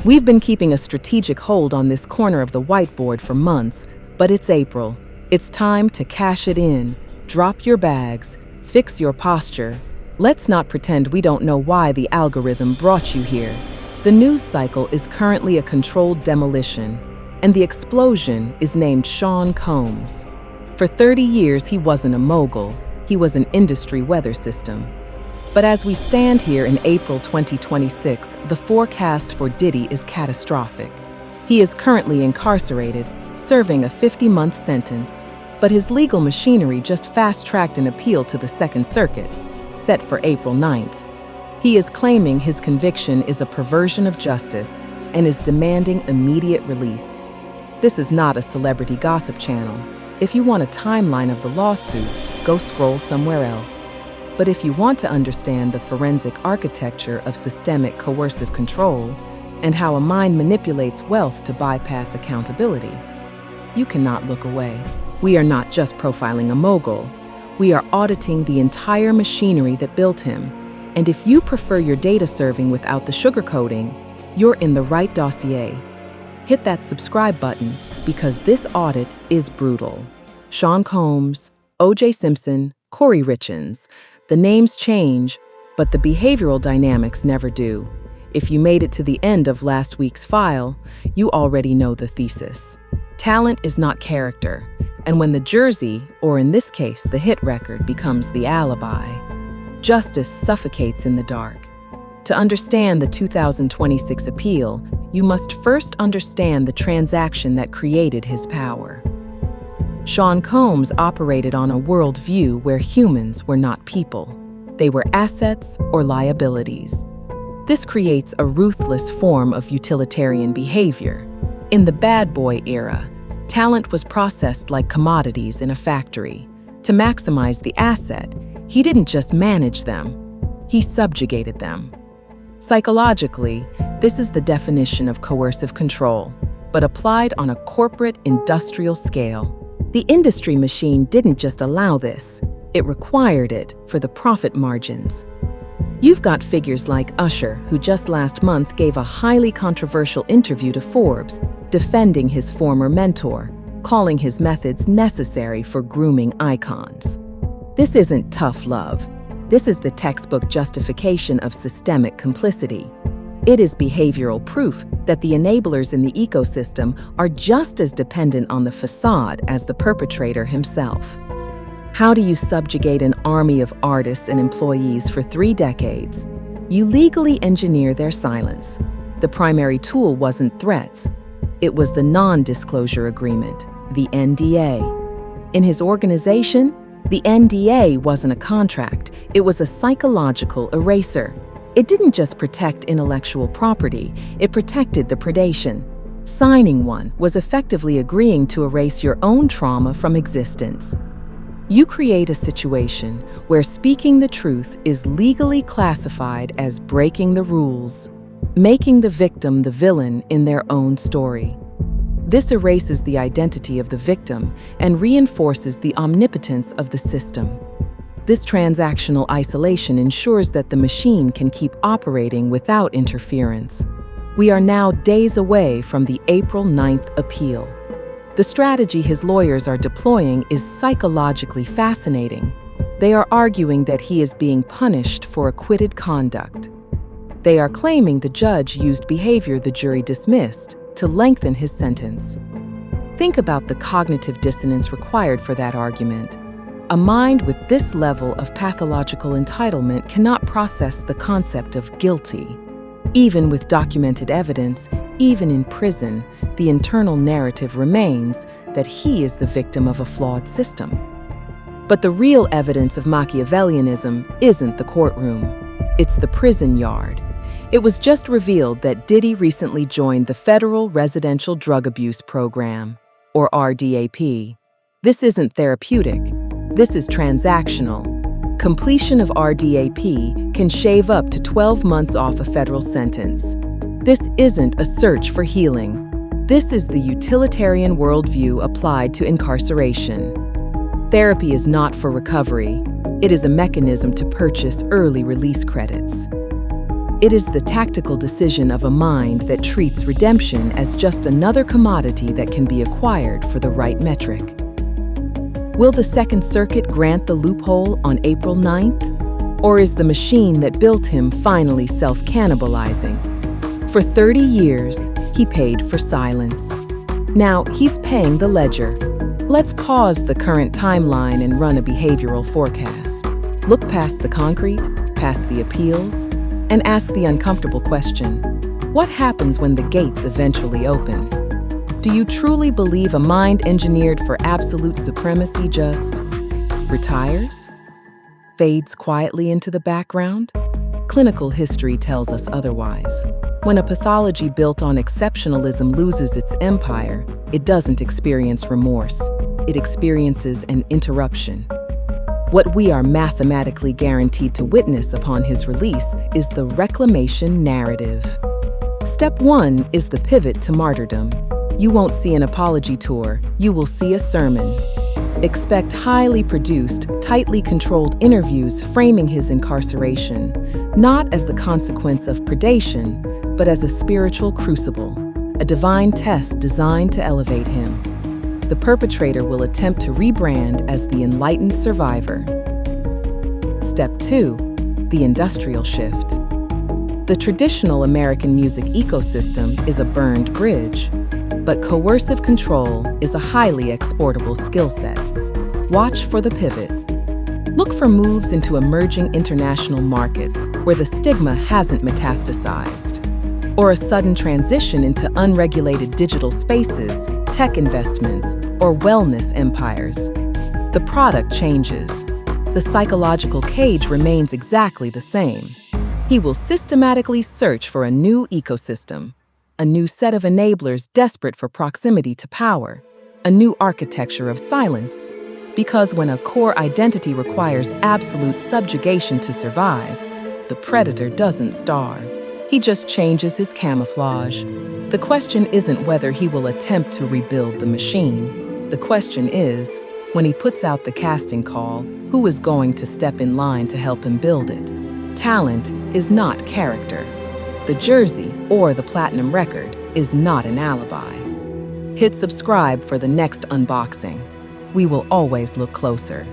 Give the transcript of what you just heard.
We've been keeping a strategic hold on this corner of the whiteboard for months, but it's April. It's time to cash it in. Drop your bags, fix your posture. Let's not pretend we don't know why the algorithm brought you here. The news cycle is currently a controlled demolition, and the explosion is named Sean Combs. For 30 years, he wasn't a mogul, he was an industry weather system. But as we stand here in April 2026, the forecast for Diddy is catastrophic. He is currently incarcerated, serving a 50-month sentence, but his legal machinery just fast-tracked an appeal to the Second Circuit, set for April 9th. He is claiming his conviction is a perversion of justice and is demanding immediate release. This is not a celebrity gossip channel. If you want a timeline of the lawsuits, go scroll somewhere else. But if you want to understand the forensic architecture of systemic coercive control and how a mind manipulates wealth to bypass accountability, you cannot look away. We are not just profiling a mogul. We are auditing the entire machinery that built him. And if you prefer your data serving without the sugarcoating, you're in the right dossier. Hit that subscribe button because this audit is brutal. Sean Combs, O.J. Simpson, Corey Richins. The names change, but the behavioral dynamics never do. If you made it to the end of last week's file, you already know the thesis. Talent is not character, and when the jersey, or in this case, the hit record, becomes the alibi, justice suffocates in the dark. To understand the 2026 appeal, you must first understand the transaction that created his power. Sean Combs operated on a worldview where humans were not people. They were assets or liabilities. This creates a ruthless form of utilitarian behavior. In the bad boy era, talent was processed like commodities in a factory. To maximize the asset, he didn't just manage them, he subjugated them. Psychologically, this is the definition of coercive control, but applied on a corporate industrial scale. The industry machine didn't just allow this, it required it for the profit margins. You've got figures like Usher, who just last month gave a highly controversial interview to Forbes, defending his former mentor, calling his methods necessary for grooming icons. This isn't tough love. This is the textbook justification of systemic complicity. It is behavioral proof that the enablers in the ecosystem are just as dependent on the facade as the perpetrator himself. How do you subjugate an army of artists and employees for 3 decades? You legally engineer their silence. The primary tool wasn't threats. It was the non-disclosure agreement, the NDA. In his organization, the NDA wasn't a contract. It was a psychological eraser. It didn't just protect intellectual property, it protected the predation. Signing one was effectively agreeing to erase your own trauma from existence. You create a situation where speaking the truth is legally classified as breaking the rules, making the victim the villain in their own story. This erases the identity of the victim and reinforces the omnipotence of the system. This transactional isolation ensures that the machine can keep operating without interference. We are now days away from the April 9th appeal. The strategy his lawyers are deploying is psychologically fascinating. They are arguing that he is being punished for acquitted conduct. They are claiming the judge used behavior the jury dismissed to lengthen his sentence. Think about the cognitive dissonance required for that argument. A mind with this level of pathological entitlement cannot process the concept of guilty. Even with documented evidence, even in prison, the internal narrative remains that he is the victim of a flawed system. But the real evidence of Machiavellianism isn't the courtroom. It's the prison yard. It was just revealed that Diddy recently joined the Federal Residential Drug Abuse Program, or RDAP. This isn't therapeutic. This is transactional. Completion of RDAP can shave up to 12 months off a federal sentence. This isn't a search for healing. This is the utilitarian worldview applied to incarceration. Therapy is not for recovery. It is a mechanism to purchase early release credits. It is the tactical decision of a mind that treats redemption as just another commodity that can be acquired for the right metric. Will the Second Circuit grant the loophole on April 9th? Or is the machine that built him finally self-cannibalizing? For 30 years, he paid for silence. Now he's paying the ledger. Let's pause the current timeline and run a behavioral forecast. Look past the concrete, past the appeals, and ask the uncomfortable question: what happens when the gates eventually open? Do you truly believe a mind engineered for absolute supremacy just retires? Fades quietly into the background? Clinical history tells us otherwise. When a pathology built on exceptionalism loses its empire, it doesn't experience remorse. It experiences an interruption. What we are mathematically guaranteed to witness upon his release is the reclamation narrative. Step 1 is the pivot to martyrdom. You won't see an apology tour, you will see a sermon. Expect highly produced, tightly controlled interviews framing his incarceration, not as the consequence of predation, but as a spiritual crucible, a divine test designed to elevate him. The perpetrator will attempt to rebrand as the enlightened survivor. Step 2, the industrial shift. The traditional American music ecosystem is a burned bridge, but coercive control is a highly exportable skill set. Watch for the pivot. Look for moves into emerging international markets where the stigma hasn't metastasized, or a sudden transition into unregulated digital spaces, tech investments, or wellness empires. The product changes. The psychological cage remains exactly the same. He will systematically search for a new ecosystem, a new set of enablers desperate for proximity to power, a new architecture of silence. Because when a core identity requires absolute subjugation to survive, the predator doesn't starve. He just changes his camouflage. The question isn't whether he will attempt to rebuild the machine. The question is, when he puts out the casting call, who is going to step in line to help him build it? Talent is not character. The jersey or the platinum record is not an alibi. Hit subscribe for the next unboxing. We will always look closer.